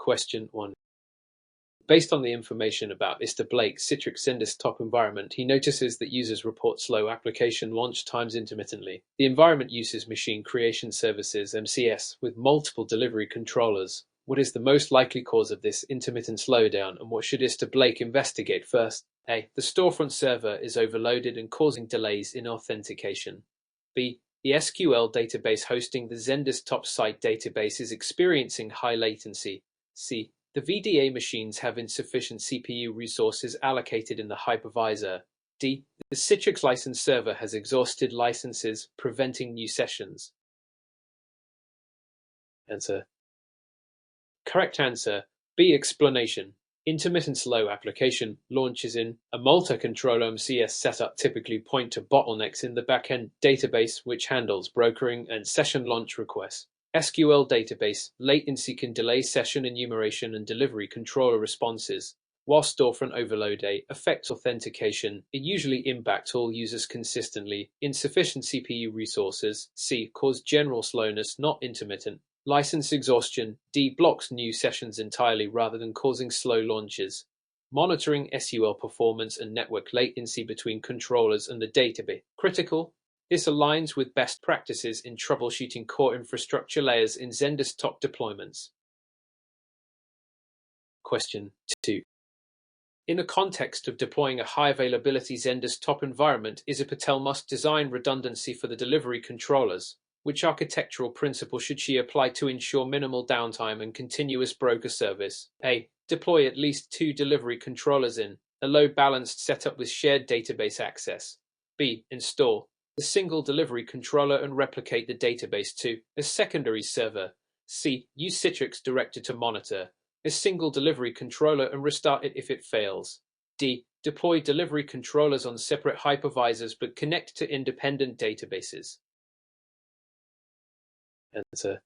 Question 1. Based on the information about Mr. Blake's Citrix XenDesktop environment, he notices that users report slow application launch times intermittently. The environment uses Machine Creation Services (MCS) with multiple delivery controllers. What is the most likely cause of this intermittent slowdown, and what should Mr. Blake investigate first? A. The storefront server is overloaded and causing delays in authentication. B. The SQL database hosting the XenDesktop site database is experiencing high latency. C. The VDA machines have insufficient CPU resources allocated in the hypervisor. D. The Citrix license server has exhausted licenses, preventing new sessions. Answer. Correct answer. B. Explanation. Intermittent slow application launches in a multi-controller MCS setup typically point to bottlenecks in the backend database, which handles brokering and session launch requests. SQL database latency can delay session enumeration and delivery controller responses. While storefront overload A affects authentication, it usually impacts all users consistently. Insufficient CPU resources C cause general slowness, not intermittent. License exhaustion D blocks new sessions entirely rather than causing slow launches. Monitoring SQL performance and network latency between controllers and the database critical. This aligns with best practices in troubleshooting core infrastructure layers in XenDesktop deployments. Question 2. In the context of deploying a high-availability XenDesktop environment, Isabelle Patel must design redundancy for the delivery controllers. Which architectural principle should she apply to ensure minimal downtime and continuous broker service? A. Deploy at least 2 delivery controllers in a load-balanced setup with shared database access. B. Install the single delivery controller and replicate the database to a secondary server. C. Use Citrix Director to monitor a single delivery controller and restart it if it fails. D. Deploy delivery controllers on separate hypervisors but connect to independent databases. Answer.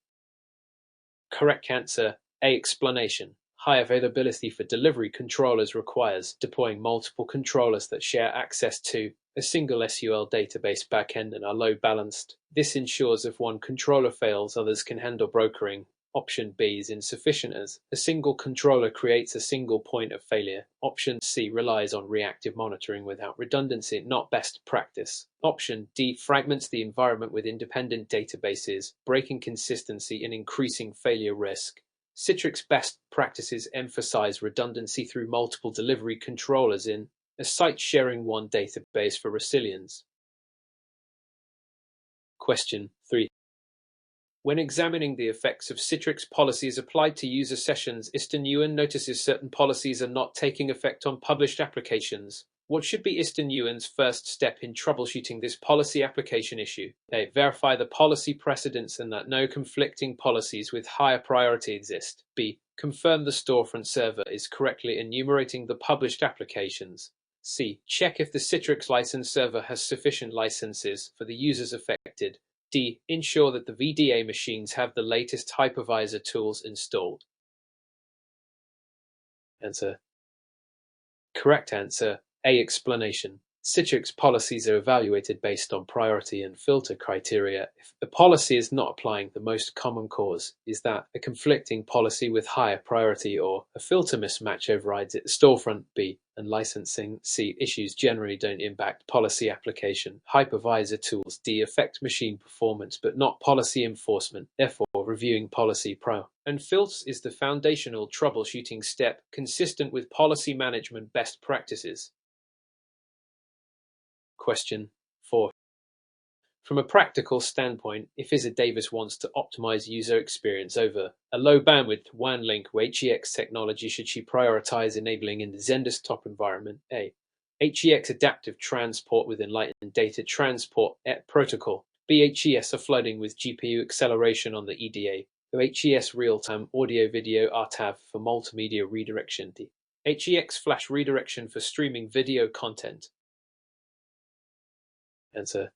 Correct answer. A. Explanation. High availability for delivery controllers requires deploying multiple controllers that share access to a single SQL database backend and are load balanced. This ensures if one controller fails, others can handle brokering. Option B is insufficient as a single controller creates a single point of failure. Option C relies on reactive monitoring without redundancy, not best practice. Option D fragments the environment with independent databases, breaking consistency and increasing failure risk. Citrix best practices emphasize redundancy through multiple delivery controllers in a site sharing one database for resilience. Question 3. When examining the effects of Citrix policies applied to user sessions, Mr. Nguyen notices certain policies are not taking effect on published applications. What should be Mr. Nguyen's first step in troubleshooting this policy application issue? A. Verify the policy precedents and that no conflicting policies with higher priority exist. B. Confirm the storefront server is correctly enumerating the published applications. C. Check if the Citrix license server has sufficient licenses for the users affected. D. Ensure that the VDA machines have the latest hypervisor tools installed. Answer. Correct answer. A. Explanation. Citrix policies are evaluated based on priority and filter criteria. If a policy is not applying, the most common cause is that a conflicting policy with higher priority or a filter mismatch overrides it. Storefront B and licensing C issues generally don't impact policy application. Hypervisor tools D affect machine performance but not policy enforcement. Therefore, reviewing policy and filters is the foundational troubleshooting step consistent with policy management best practices. Question 4. From a practical standpoint, if Izzy Davis wants to optimize user experience over a low bandwidth WAN link or HEX technology, should she prioritize enabling in the XenDesktop environment? A. HEX adaptive transport with enlightened data transport protocol. B. HES offloading with GPU acceleration on the EDA. Or HES real-time audio-video RTAV for multimedia redirection. D. HEX flash redirection for streaming video content. Answer.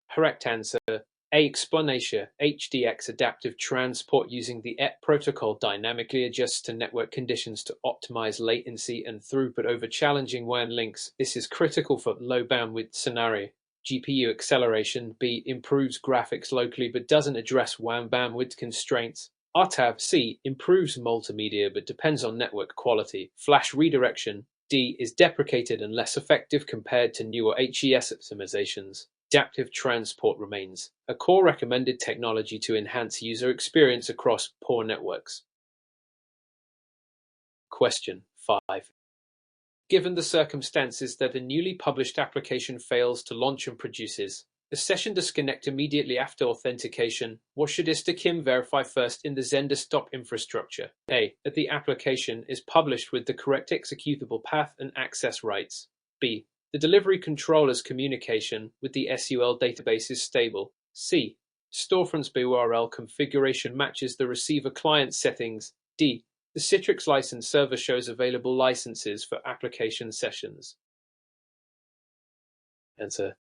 Correct answer. A. Explanation. HDX adaptive transport using the protocol dynamically adjusts to network conditions to optimize latency and throughput over challenging WAN links. This is critical for low bandwidth scenario. GPU acceleration. B. Improves graphics locally but doesn't address WAN bandwidth constraints. RTAV C improves multimedia but depends on network quality. Flash redirection D is deprecated and less effective compared to newer HES optimizations. Adaptive transport remains a core recommended technology to enhance user experience across poor networks. Question 5. Given the circumstances that a newly published application fails to launch and produces a session disconnect immediately after authentication, what should ISTA-KIM verify first in the XenDesktop infrastructure? A. That the application is published with the correct executable path and access rights. B. The delivery controller's communication with the SUL database is stable. C. Storefront's URL configuration matches the receiver client settings. D. The Citrix license server shows available licenses for application sessions. Answer.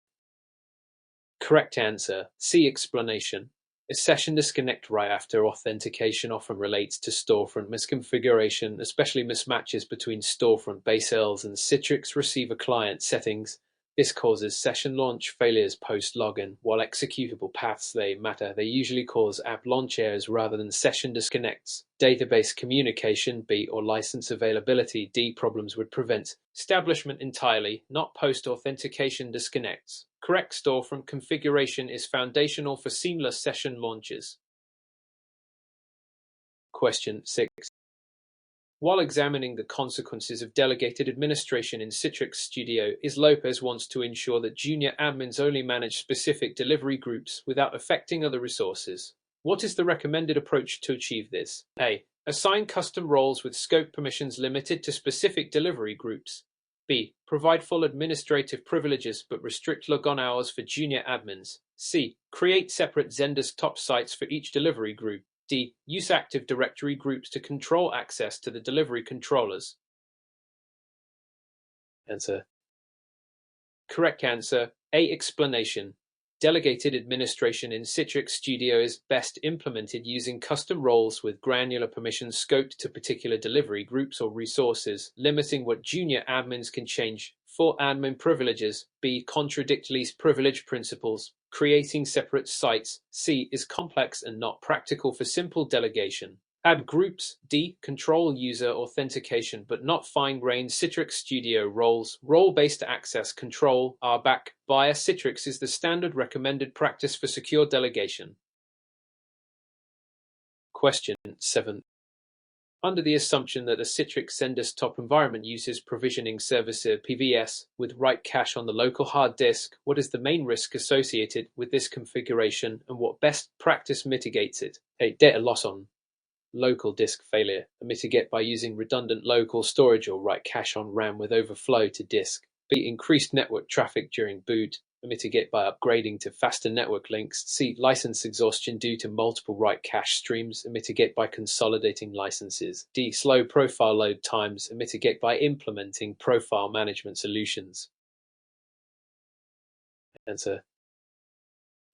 Correct answer. C. Explanation. A session disconnect right after authentication often relates to storefront misconfiguration, especially mismatches between storefront base URLs and Citrix receiver client settings. This causes session launch failures post-login. While executable paths matter, they usually cause app launch errors rather than session disconnects. Database communication B or license availability D problems would prevent establishment entirely, not post-authentication disconnects. Correct storefront configuration is foundational for seamless session launches. Question 6. While examining the consequences of delegated administration in Citrix Studio, Lopez wants to ensure that junior admins only manage specific delivery groups without affecting other resources. What is the recommended approach to achieve this? A. Assign custom roles with scope permissions limited to specific delivery groups. B. Provide full administrative privileges but restrict logon hours for junior admins. C. Create separate XenDesktop sites for each delivery group. D. Use Active Directory groups to control access to the delivery controllers. Answer. Correct answer. A. Explanation. Delegated administration in Citrix Studio is best implemented using custom roles with granular permissions scoped to particular delivery groups or resources, limiting what junior admins can change. For admin privileges, B. Contradict least privilege principles. Creating separate sites. C. Is complex and not practical for simple delegation. Add groups. D. Control user authentication but not fine-grained Citrix Studio roles. Role-based access control RBAC via Citrix is the standard recommended practice for secure delegation. Question 7. Under the assumption that a Citrix XenDesktop environment uses provisioning service PVS with write cache on the local hard disk, what is the main risk associated with this configuration and what best practice mitigates it? A. Data loss on local disk failure, mitigate by using redundant local storage or write cache on RAM with overflow to disk. B. Increased network traffic during boot, mitigate by upgrading to faster network links. C. License exhaustion due to multiple write cache streams, mitigate by consolidating licenses. D. Slow profile load times, mitigate by implementing profile management solutions. Answer.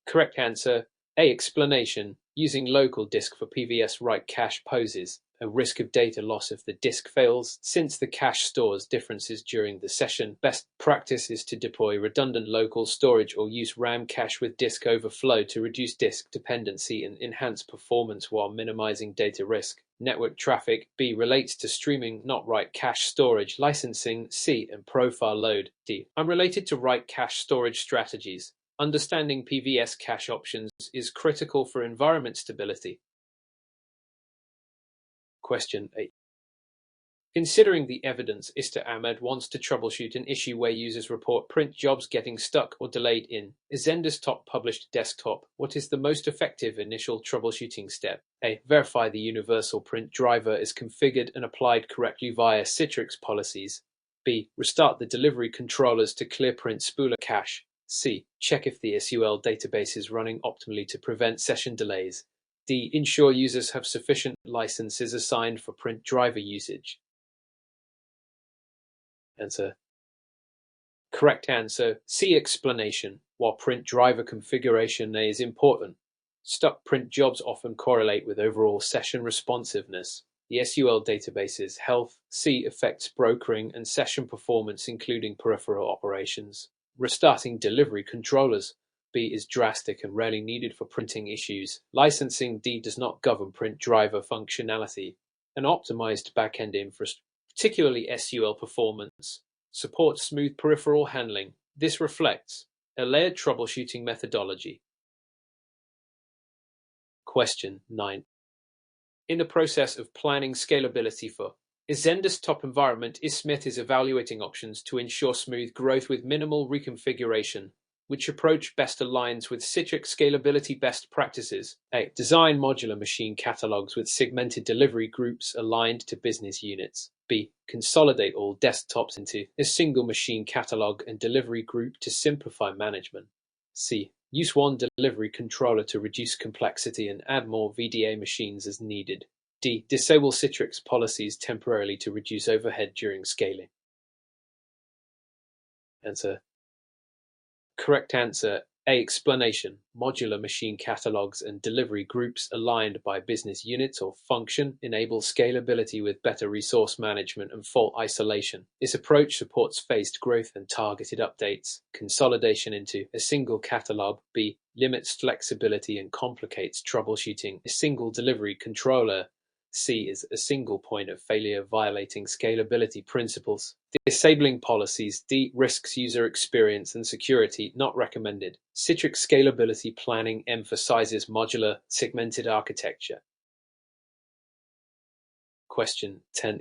Correct answer. A. Explanation. Using local disk for PVS write cache poses a risk of data loss if the disk fails. Since the cache stores differences during the session, best practice is to deploy redundant local storage or use RAM cache with disk overflow to reduce disk dependency and enhance performance while minimizing data risk. Network traffic B relates to streaming, not write cache storage. Licensing C and profile load D. Unrelated to write cache storage strategies. Understanding PVS cache options is critical for environment stability. Question 8. Considering the evidence, Ahmed wants to troubleshoot an issue where users report print jobs getting stuck or delayed in a XenDesktop published desktop. What is the most effective initial troubleshooting step? A. Verify the universal print driver is configured and applied correctly via Citrix policies. B. Restart the delivery controllers to clear print spooler cache. C. Check if the SUL database is running optimally to prevent session delays. D. Ensure users have sufficient licenses assigned for print driver usage. Answer. Correct answer. C. Explanation. While print driver configuration is important, stuck print jobs often correlate with overall session responsiveness. The SUL database's health. C. Affects brokering and session performance, including peripheral operations. Restarting delivery controllers. B is drastic and rarely needed for printing issues. Licensing D does not govern print driver functionality. An optimized backend infrastructure, particularly SUL performance, supports smooth peripheral handling. This reflects a layered troubleshooting methodology. Question 9. In the process of planning scalability for a XenDesktop environment, Smith is evaluating options to ensure smooth growth with minimal reconfiguration. Which approach best aligns with Citrix scalability best practices? A. Design modular machine catalogs with segmented delivery groups aligned to business units. B. Consolidate all desktops into a single machine catalog and delivery group to simplify management. C. Use one delivery controller to reduce complexity and add more VDA machines as needed. D. Disable Citrix policies temporarily to reduce overhead during scaling. Answer. Correct answer. A. Explanation. Modular machine catalogs and delivery groups aligned by business units or function enable scalability with better resource management and fault isolation. This approach supports phased growth and targeted updates. Consolidation into a single catalog. B. Limits flexibility and complicates troubleshooting. A single delivery controller. C is a single point of failure violating scalability principles. Disabling policies. D risks user experience and security, not recommended. Citrix scalability planning emphasizes modular, segmented architecture. Question 10.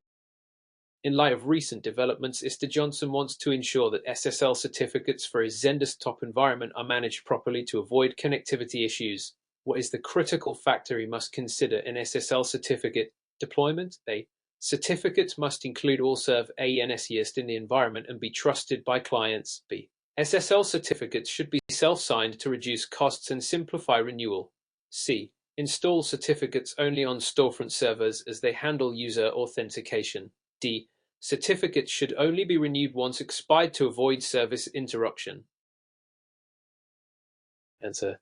In light of recent developments, Mr. Johnson wants to ensure that SSL certificates for his XenDesktop environment are managed properly to avoid connectivity issues. What is the critical factor he must consider in SSL certificate deployment? A. Certificates must include all serve ANSYST in the environment and be trusted by clients. B. SSL certificates should be self-signed to reduce costs and simplify renewal. C. Install certificates only on storefront servers as they handle user authentication. D. Certificates should only be renewed once expired to avoid service interruption. Answer.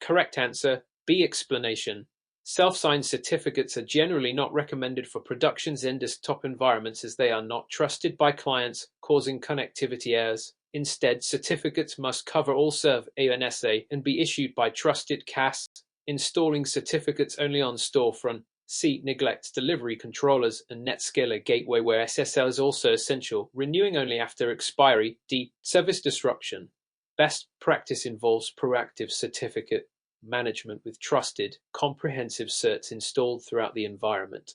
Correct answer. B. Explanation. Self-signed certificates are generally not recommended for production XenDesktop environments as they are not trusted by clients, causing connectivity errors. Instead, certificates must cover all serve ANSA and be issued by trusted CAS. Installing certificates only on storefront. C. Neglects delivery controllers and NetScaler gateway where SSL is also essential. Renewing only after expiry. D. Service disruption. Best practice involves proactive certificate management with trusted, comprehensive certs installed throughout the environment.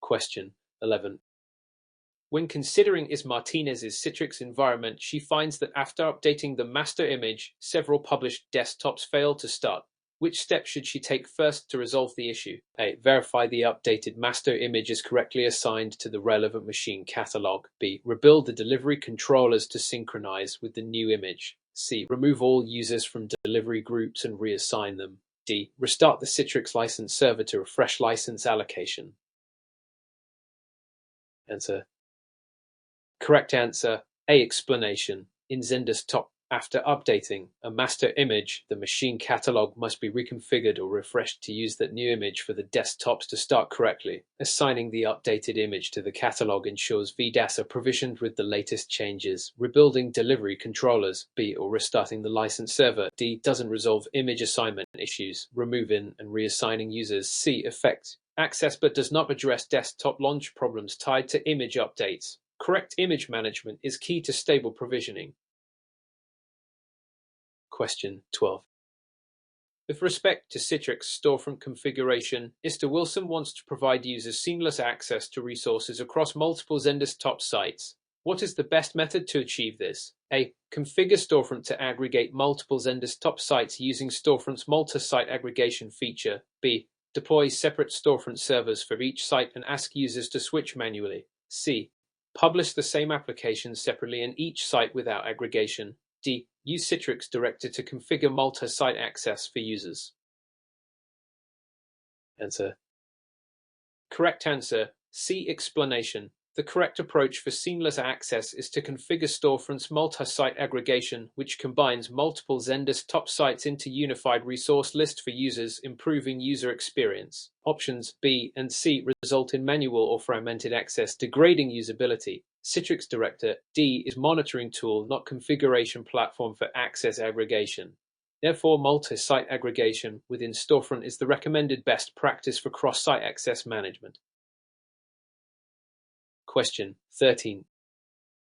Question 11. When considering Is Martinez's Citrix environment, she finds that after updating the master image, several published desktops fail to start. Which steps should she take first to resolve the issue? A. Verify the updated master image is correctly assigned to the relevant machine catalog. B. Rebuild the delivery controllers to synchronize with the new image. C. Remove all users from delivery groups and reassign them. D. Restart the Citrix license server to refresh license allocation. Answer. Correct answer. A. Explanation. In XenDesktop, after updating a master image, the machine catalog must be reconfigured or refreshed to use that new image for the desktops to start correctly. Assigning the updated image to the catalog ensures VDAS are provisioned with the latest changes. Rebuilding delivery controllers. B. Or restarting the license server. D. Doesn't resolve image assignment issues. Removing and reassigning users. C. Affects access but does not address desktop launch problems tied to image updates. Correct image management is key to stable provisioning. Question 12. With respect to Citrix storefront configuration, Mr. Wilson wants to provide users seamless access to resources across multiple XenDesktop sites. What is the best method to achieve this? A. Configure storefront to aggregate multiple XenDesktop sites using storefront's multi-site aggregation feature. B. Deploy separate storefront servers for each site and ask users to switch manually. C. Publish the same application separately in each site without aggregation. D. Use Citrix Director to configure multi-site access for users. Answer. Correct answer. C. Explanation. The correct approach for seamless access is to configure storefront's multi-site aggregation, which combines multiple XenDesktop sites into unified resource list for users, improving user experience. Options B and C result in manual or fragmented access, degrading usability. Citrix Director. D is monitoring tool, not configuration platform for access aggregation. Therefore, multi-site aggregation within Storefront is the recommended best practice for cross-site access management. Question 13.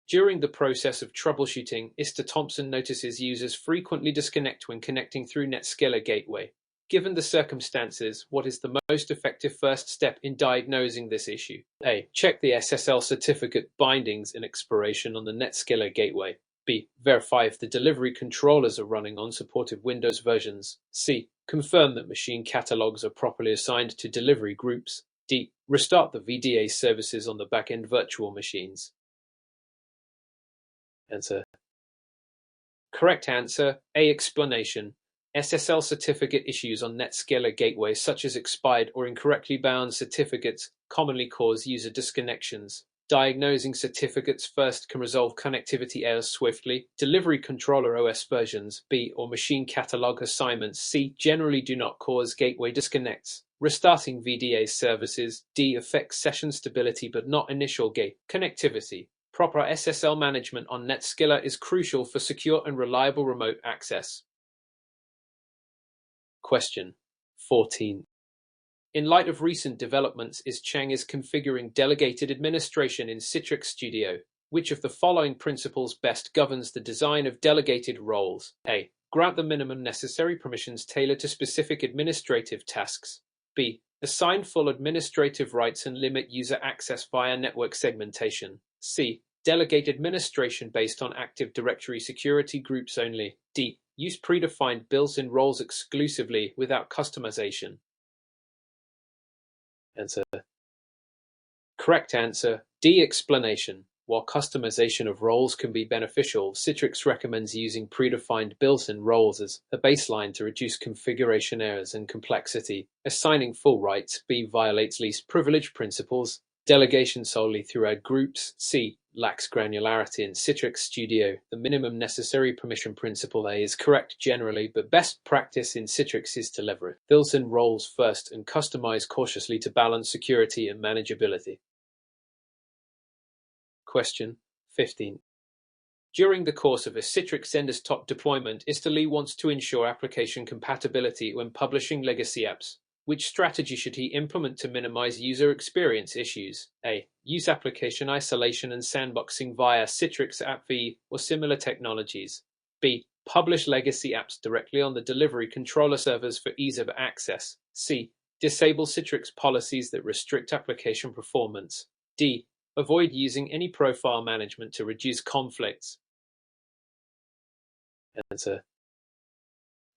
During the process of troubleshooting, Mr. Thompson notices users frequently disconnect when connecting through NetScaler Gateway. Given the circumstances, what is the most effective first step in diagnosing this issue? A. Check the SSL certificate bindings and expiration on the NetScaler Gateway. B. Verify if the delivery controllers are running on supported Windows versions. C. Confirm that machine catalogs are properly assigned to delivery groups. D. Restart the VDA services on the backend virtual machines. Answer. Correct answer. A. Explanation. SSL certificate issues on NetScaler Gateway, such as expired or incorrectly bound certificates, commonly cause user disconnections. Diagnosing certificates first can resolve connectivity errors swiftly. Delivery controller OS versions, B, or machine catalog assignments, C, generally do not cause gateway disconnects. Restarting VDA services, D, affects session stability but not initial gate connectivity. Proper SSL management on NetScaler is crucial for secure and reliable remote access. Question 14. In light of recent developments, Chang is configuring delegated administration in Citrix Studio. Which of the following principles best governs the design of delegated roles? A. Grant the minimum necessary permissions tailored to specific administrative tasks. B. Assign full administrative rights and limit user access via network segmentation. C. Delegate administration based on Active Directory security groups only. D. Use predefined built-in roles exclusively without customization. Answer. Correct answer. D. Explanation. While customization of roles can be beneficial, Citrix recommends using predefined built-in roles as a baseline to reduce configuration errors and complexity. Assigning full rights. B. Violates least privilege principles. Delegation solely through ad groups. C. Lacks granularity in Citrix Studio. The minimum necessary permission principle A is correct generally, but best practice in Citrix is to leverage built-in roles first and customize cautiously to balance security and manageability. Question 15. During the course of a Citrix XenDesktop deployment, Mr. Lee wants to ensure application compatibility when publishing legacy apps. Which strategy should he implement to minimize user experience issues? A. Use application isolation and sandboxing via Citrix AppV or similar technologies. B. Publish legacy apps directly on the delivery controller servers for ease of access. C. Disable Citrix policies that restrict application performance. D. Avoid using any profile management to reduce conflicts. Answer.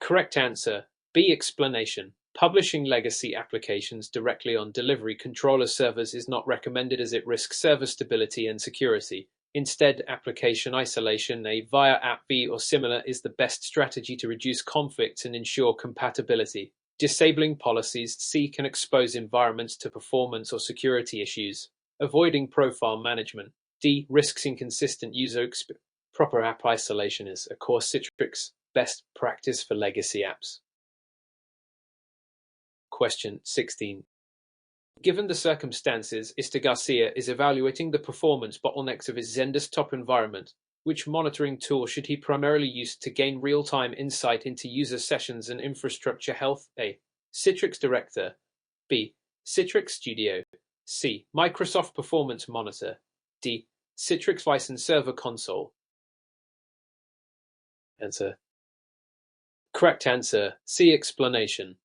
Correct answer. B. Explanation. Publishing legacy applications directly on delivery controller servers is not recommended as it risks server stability and security. Instead, application isolation via AppV or similar is the best strategy to reduce conflicts and ensure compatibility. Disabling policies C can expose environments to performance or security issues. Avoiding profile management D risks inconsistent user experience. Proper app isolation is a core Citrix best practice for legacy apps. Question 16. Given the circumstances, Mr. Garcia is evaluating the performance bottlenecks of his XenDesktop environment. Which monitoring tool should he primarily use to gain real-time insight into user sessions and infrastructure health? A. Citrix Director. B. Citrix Studio. C. Microsoft Performance Monitor. D. Citrix License Server Console. Answer. Correct answer. C. Explanation.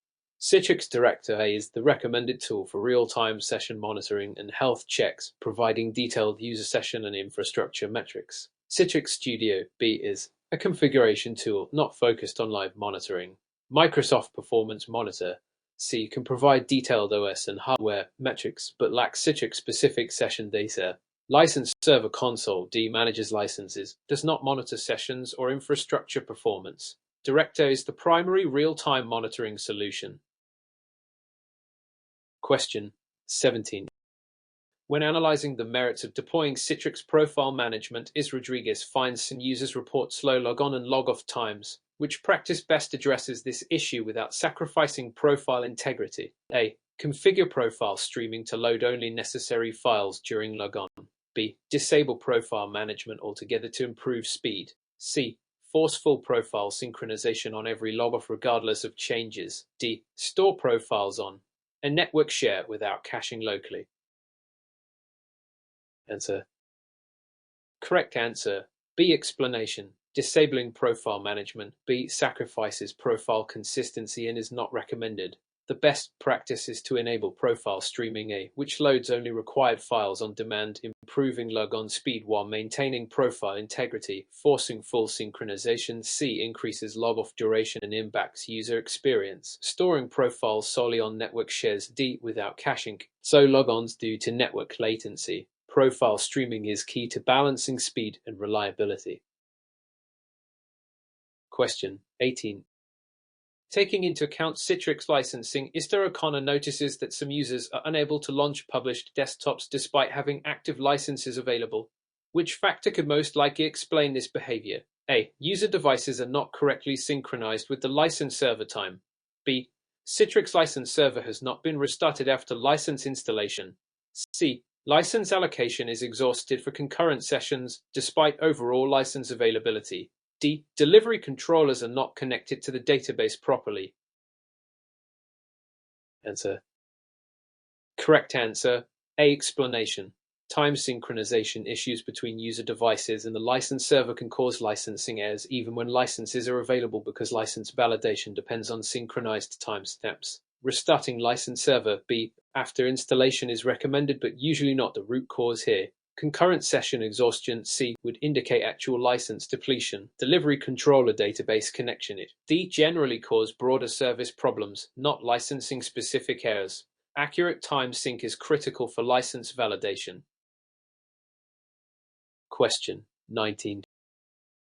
Citrix Director A is the recommended tool for real-time session monitoring and health checks, providing detailed user session and infrastructure metrics. Citrix Studio B is a configuration tool not focused on live monitoring. Microsoft Performance Monitor C can provide detailed OS and hardware metrics but lacks Citrix-specific session data. License Server Console D manages licenses, does not monitor sessions or infrastructure performance. Director is the primary real-time monitoring solution. Question 17. When analyzing the merits of deploying Citrix Profile Management, Rodriguez finds some users report slow log-on and log-off times. Which practice best addresses this issue without sacrificing profile integrity? A. Configure profile streaming to load only necessary files during log-on. B. Disable profile management altogether to improve speed. C. Force full profile synchronization on every logoff regardless of changes. D. Store profiles on a network share without caching locally. Answer. Correct answer. B. Explanation. Disabling profile management. B. Sacrifices profile consistency and is not recommended. The best practice is to enable profile streaming A, which loads only required files on demand, improving logon speed while maintaining profile integrity, forcing full synchronization. C. Increases logoff duration and impacts user experience, storing profiles solely on network shares. D. Without caching, so logons due to network latency. Profile streaming is key to balancing speed and reliability. Question 18. Taking into account Citrix licensing, Mr. O'Connor notices that some users are unable to launch published desktops despite having active licenses available. Which factor could most likely explain this behavior? A. User devices are not correctly synchronized with the license server time. B. Citrix license server has not been restarted after license installation. C. License allocation is exhausted for concurrent sessions despite overall license availability. D. Delivery controllers are not connected to the database properly. Answer. Correct answer. A. Explanation. Time synchronization issues between user devices and the license server can cause licensing errors even when licenses are available because license validation depends on synchronized timestamps. Restarting license server B after installation is recommended but usually not the root cause here. Concurrent session exhaustion C would indicate actual license depletion. Delivery controller database connection it. D generally cause broader service problems, not licensing specific errors. Accurate time sync is critical for license validation. Question 19.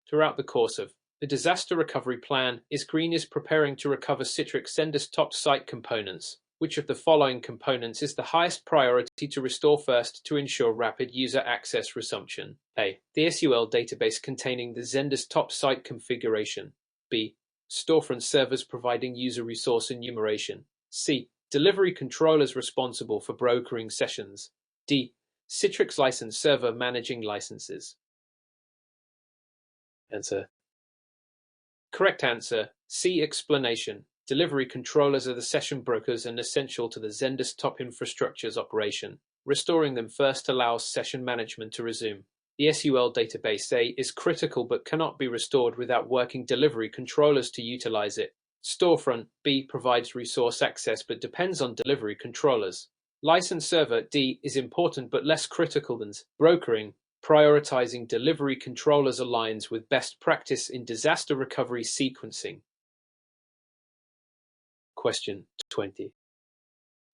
Throughout the course of the disaster recovery plan, Green is preparing to recover Citrix XenDesktop site components. Which of the following components is the highest priority to restore first to ensure rapid user access resumption? A. The SUL database containing the XenDesktop site configuration. B. Storefront servers providing user resource enumeration. C. Delivery controllers responsible for brokering sessions. D. Citrix license server managing licenses. Answer. Correct answer. C. Explanation. Delivery controllers are the session brokers and essential to the XenDesktop infrastructure's operation. Restoring them first allows session management to resume. The SUL database A is critical but cannot be restored without working delivery controllers to utilize it. Storefront B provides resource access but depends on delivery controllers. License server D is important but less critical than brokering. Prioritizing delivery controllers aligns with best practice in disaster recovery sequencing. Question 20.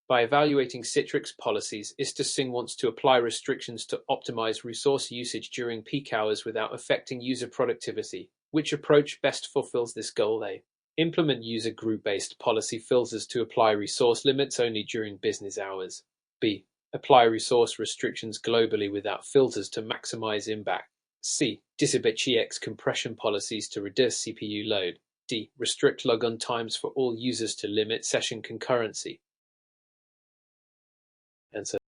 By evaluating Citrix policies, Singh wants to apply restrictions to optimize resource usage during peak hours without affecting user productivity. Which approach best fulfills this goal? A. Implement user group-based policy filters to apply resource limits only during business hours. B. Apply resource restrictions globally without filters to maximize impact. C. Disable XenDesktop compression policies to reduce CPU load. D. Restrict logon times for all users to limit session concurrency. Answer.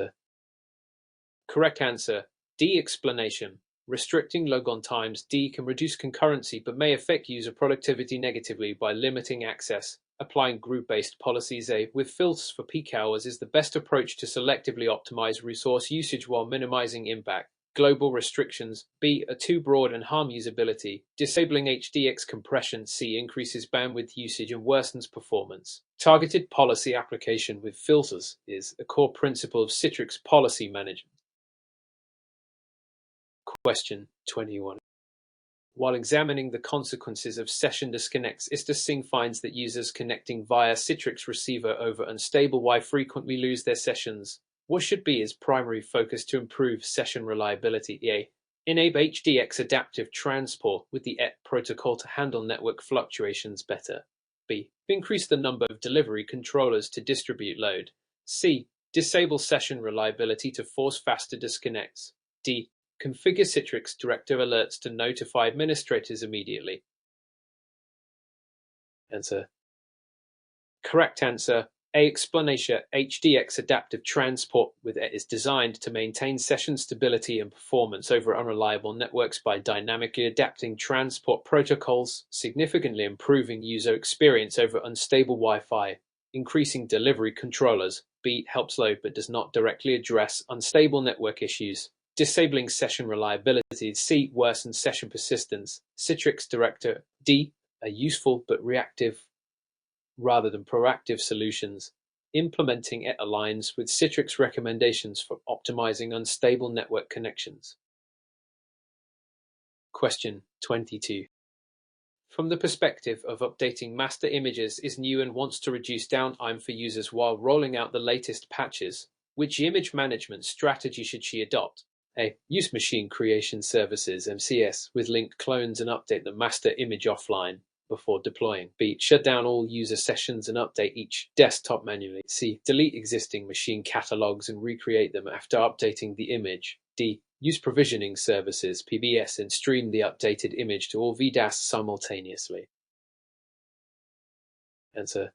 Correct answer. D. Explanation. Restricting logon times D can reduce concurrency but may affect user productivity negatively by limiting access. Applying group-based policies A with filters for peak hours is the best approach to selectively optimize resource usage while minimizing impact. Global restrictions B are too broad and harm usability. Disabling XenDesktop compression C increases bandwidth usage and worsens performance. Targeted policy application with filters is a core principle of Citrix policy management. Question 21. While examining the consequences of session disconnects, Singh finds that users connecting via Citrix receiver over unstable Wi-Fi frequently lose their sessions. What should be his primary focus to improve session reliability? A. Enable XenDesktop adaptive transport with the ET protocol to handle network fluctuations better. B. Increase the number of delivery controllers to distribute load. C. Disable session reliability to force faster disconnects. D. Configure Citrix directive alerts to notify administrators immediately. Answer. Correct answer. A. Explanation. HDX adaptive transport with it is designed to maintain session stability and performance over unreliable networks by dynamically adapting transport protocols, significantly improving user experience over unstable Wi-Fi, increasing delivery controllers. B. Helps load but does not directly address unstable network issues, disabling session reliability. C. Worsens session persistence. Citrix Director. D. A useful but reactive rather than proactive solutions. Implementing it aligns with Citrix recommendations for optimizing unstable network connections. Question 22. From the perspective of updating master images is new and wants to reduce downtime for users while rolling out the latest patches. Which image management strategy should she adopt? A. Use machine creation services (MCS) with linked clones and update the master image offline before deploying. B. Shut down all user sessions and update each desktop manually. C. Delete existing machine catalogs and recreate them after updating the image. D. Use provisioning services (PBS) and stream the updated image to all VDAS simultaneously. Answer.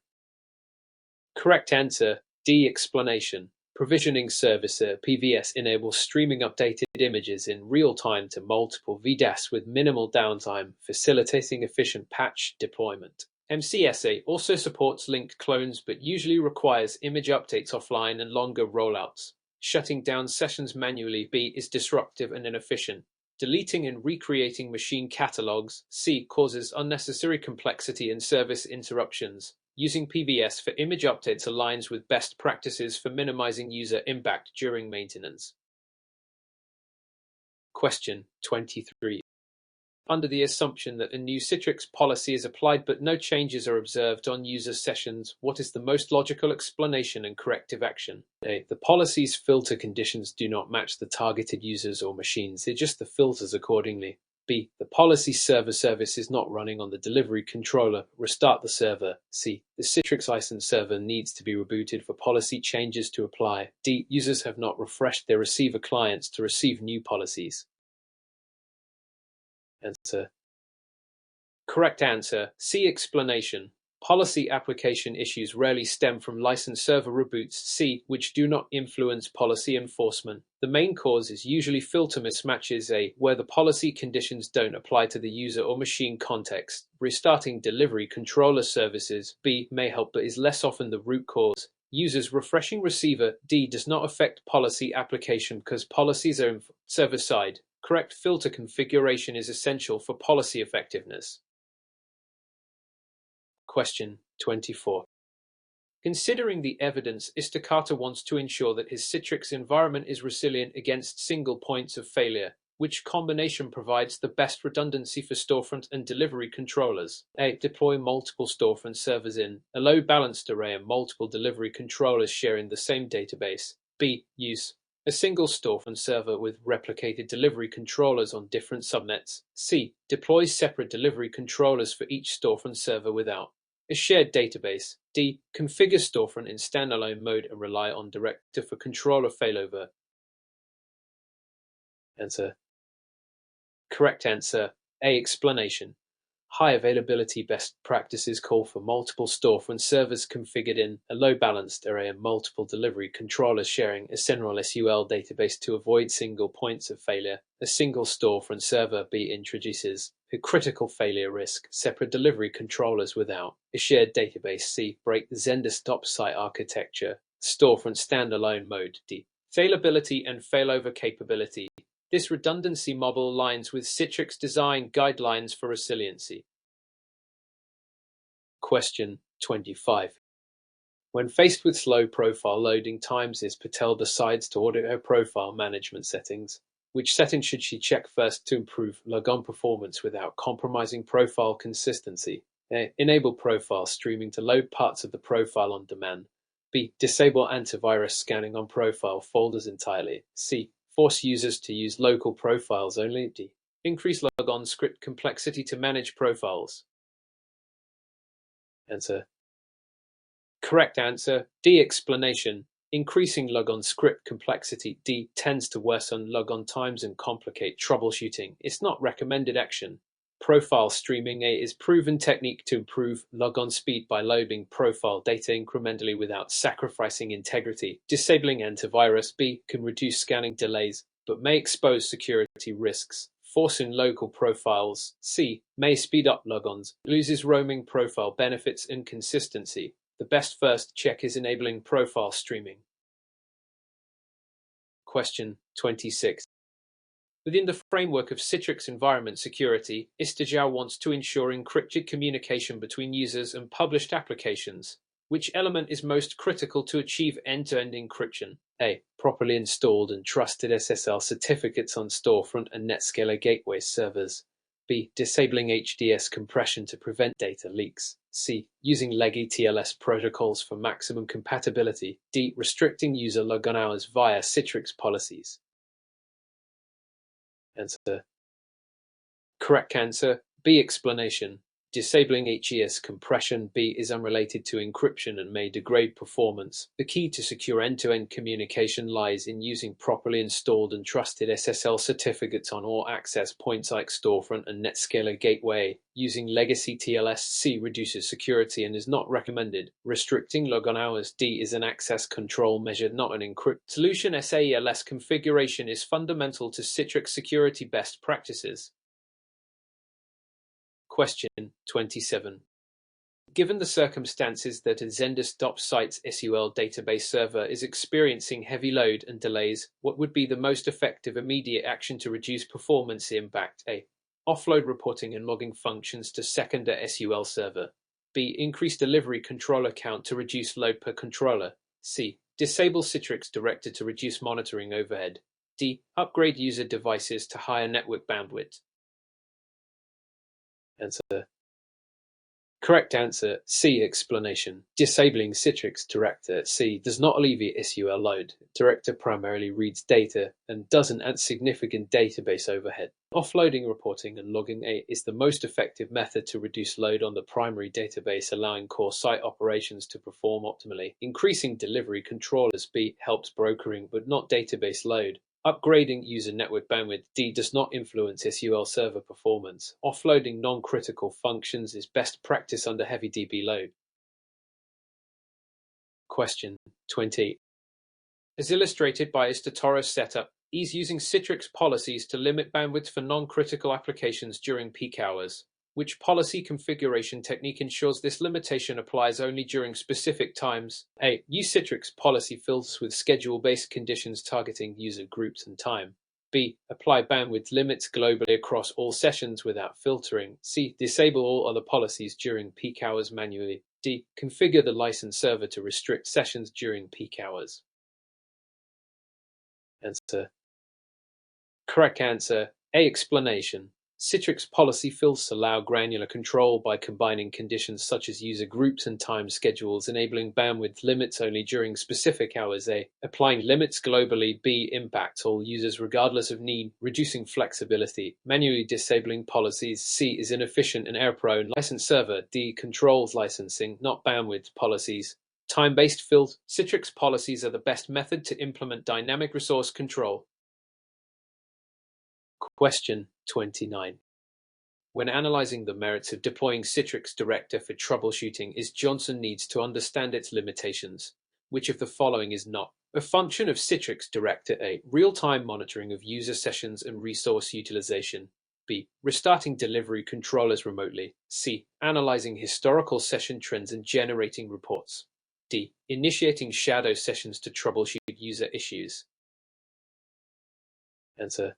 Correct answer. D. Explanation. Provisioning service (PVS) enables streaming updated images in real time to multiple VDAS with minimal downtime, facilitating efficient patch deployment. MCSA also supports linked clones but usually requires image updates offline and longer rollouts. Shutting down sessions manually. B. Is disruptive and inefficient. Deleting and recreating machine catalogs. C. Causes unnecessary complexity and service interruptions. Using PBS for image updates aligns with best practices for minimizing user impact during maintenance. Question 23. Under the assumption that a new Citrix policy is applied but no changes are observed on user sessions, what is the most logical explanation and corrective action? A. The policy's filter conditions do not match the targeted users or machines, they adjust the filters accordingly. B. The policy server service is not running on the delivery controller. Restart the server. C. The Citrix license server needs to be rebooted for policy changes to apply. D. Users have not refreshed their receiver clients to receive new policies. Answer. Correct answer. C. Explanation. Policy application issues rarely stem from license server reboots. C. Which do not influence policy enforcement. The main cause is usually filter mismatches. A. Where the policy conditions don't apply to the user or machine context. Restarting delivery controller services. B. May help but is less often the root cause. Users refreshing receiver. D. Does not affect policy application because policies are server side. Correct filter configuration is essential for policy effectiveness. Question 24. Considering the evidence, Istakata wants to ensure that his Citrix environment is resilient against single points of failure. Which combination provides the best redundancy for storefront and delivery controllers? A. Deploy multiple storefront servers in a load-balanced array and multiple delivery controllers sharing the same database. B. Use a single storefront server with replicated delivery controllers on different subnets. C. Deploy separate delivery controllers for each storefront server without a shared database. D. Configure storefront in standalone mode and rely on director for controller failover. Answer. Correct answer. A. Explanation. High availability best practices call for multiple storefront servers configured in a load-balanced array and multiple delivery controllers sharing a central SUL database to avoid single points of failure. A single storefront server. B. Introduces a critical failure risk, separate delivery controllers without a shared database. C. Break the XenDesktop site architecture. Storefront standalone mode. D. Failability and failover capability. This redundancy model aligns with Citrix design guidelines for resiliency. Question 25. When faced with slow profile loading times, Patel decides to audit her profile management settings. Which settings should she check first to improve logon performance without compromising profile consistency? A. Enable profile streaming to load parts of the profile on demand. B. Disable antivirus scanning on profile folders entirely. C. Force users to use local profiles only. D. Increase logon script complexity to manage profiles. Answer. Correct answer. D. Explanation. Increasing logon script complexity. D. Tends to worsen logon times and complicate troubleshooting. It's not recommended action. Profile streaming is proven technique to improve logon speed by loading profile data incrementally without sacrificing integrity. Disabling antivirus B can reduce scanning delays, but may expose security risks. Forcing local profiles C may speed up logons, loses roaming profile benefits and consistency. The best first check is enabling profile streaming. Question 26. Within the framework of Citrix environment security, Istijal wants to ensure encrypted communication between users and published applications. Which element is most critical to achieve end-to-end encryption? A. Properly installed and trusted SSL certificates on storefront and NetScaler gateway servers. B. Disabling HDS compression to prevent data leaks. C. Using leggy TLS protocols for maximum compatibility. D. Restricting user logon hours via Citrix policies. Answer. Correct answer. B. Explanation. Disabling HES compression B is unrelated to encryption and may degrade performance. The key to secure end-to-end communication lies in using properly installed and trusted SSL certificates on all access points like storefront and NetScaler gateway. Using legacy TLS C reduces security and is not recommended. Restricting logon hours D is an access control measure, not an encrypt. Solution SAELS configuration is fundamental to Citrix security best practices. Question 27. Given the circumstances that a XenDesktop site's SQL database server is experiencing heavy load and delays, what would be the most effective immediate action to reduce performance impact? A. Offload reporting and logging functions to second SQL server. B. Increase delivery controller count to reduce load per controller. C. Disable Citrix Director to reduce monitoring overhead. D. Upgrade user devices to higher network bandwidth. Answer. Correct answer. C. Explanation. Disabling Citrix Director C does not alleviate SQL load. Director primarily reads data and doesn't add significant database overhead. Offloading reporting and logging A is the most effective method to reduce load on the primary database, allowing core site operations to perform optimally. Increasing delivery controllers B helps brokering but not database load. Upgrading user network bandwidth D does not influence SQL server performance. Offloading non-critical functions is best practice under heavy DB load. Question 20. As illustrated by Istatora's setup, is using Citrix policies to limit bandwidth for non-critical applications during peak hours. Which policy configuration technique ensures this limitation applies only during specific times? A. Use Citrix policy filters with schedule-based conditions targeting user groups and time. B. Apply bandwidth limits globally across all sessions without filtering. C. Disable all other policies during peak hours manually. D. Configure the license server to restrict sessions during peak hours. Answer. Correct answer. A. Explanation. Citrix policy filters allow granular control by combining conditions such as user groups and time schedules, enabling bandwidth limits only during specific hours. A. Applying limits globally. B. Impacts all users regardless of need, reducing flexibility. Manually disabling policies. C. Is inefficient and error-prone. License server. D. Controls licensing, not bandwidth policies. Time-based filter. Citrix policies are the best method to implement dynamic resource control. Question 29. When analyzing the merits of deploying Citrix Director for troubleshooting, Johnson needs to understand its limitations. Which of the following is not a function of Citrix Director? A. Real-time monitoring of user sessions and resource utilization. B. Restarting delivery controllers remotely. C. Analyzing historical session trends and generating reports. D. Initiating shadow sessions to troubleshoot user issues. Answer.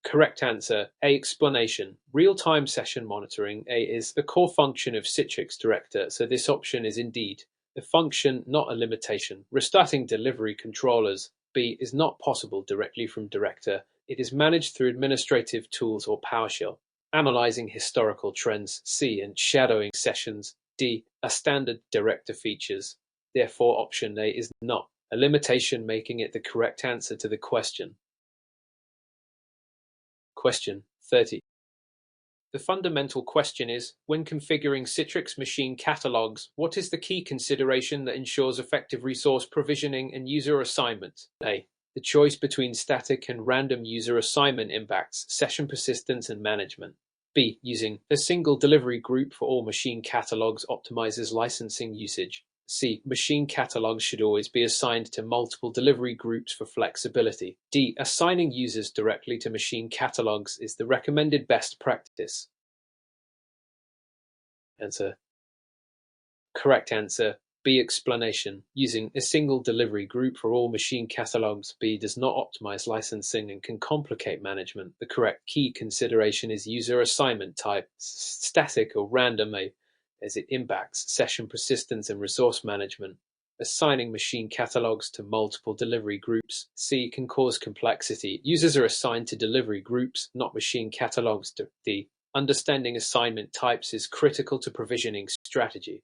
Correct answer. A. Explanation. Real-time session monitoring A is the core function of Citrix Director, so this option is indeed a function, not a limitation. Restarting delivery controllers B is not possible directly from Director. It is managed through administrative tools or PowerShell. Analyzing historical trends C and shadowing sessions D are standard Director features. Therefore, option A is not a limitation, making it the correct answer to the question. Question 30. The fundamental question is, when configuring Citrix machine catalogs, what is the key consideration that ensures effective resource provisioning and user assignment? A. The choice between static and random user assignment impacts session persistence and management. B. Using a single delivery group for all machine catalogs optimizes licensing usage. C. Machine catalogs should always be assigned to multiple delivery groups for flexibility. D. Assigning users directly to machine catalogs is the recommended best practice. Answer. Correct answer. B. Explanation. Using a single delivery group for all machine catalogs, B does not optimize licensing and can complicate management. The correct key consideration is user assignment type, static or random, as it impacts session persistence and resource management. Assigning machine catalogs to multiple delivery groups, C, can cause complexity. Users are assigned to delivery groups, not machine catalogs. D. Understanding assignment types is critical to provisioning strategy.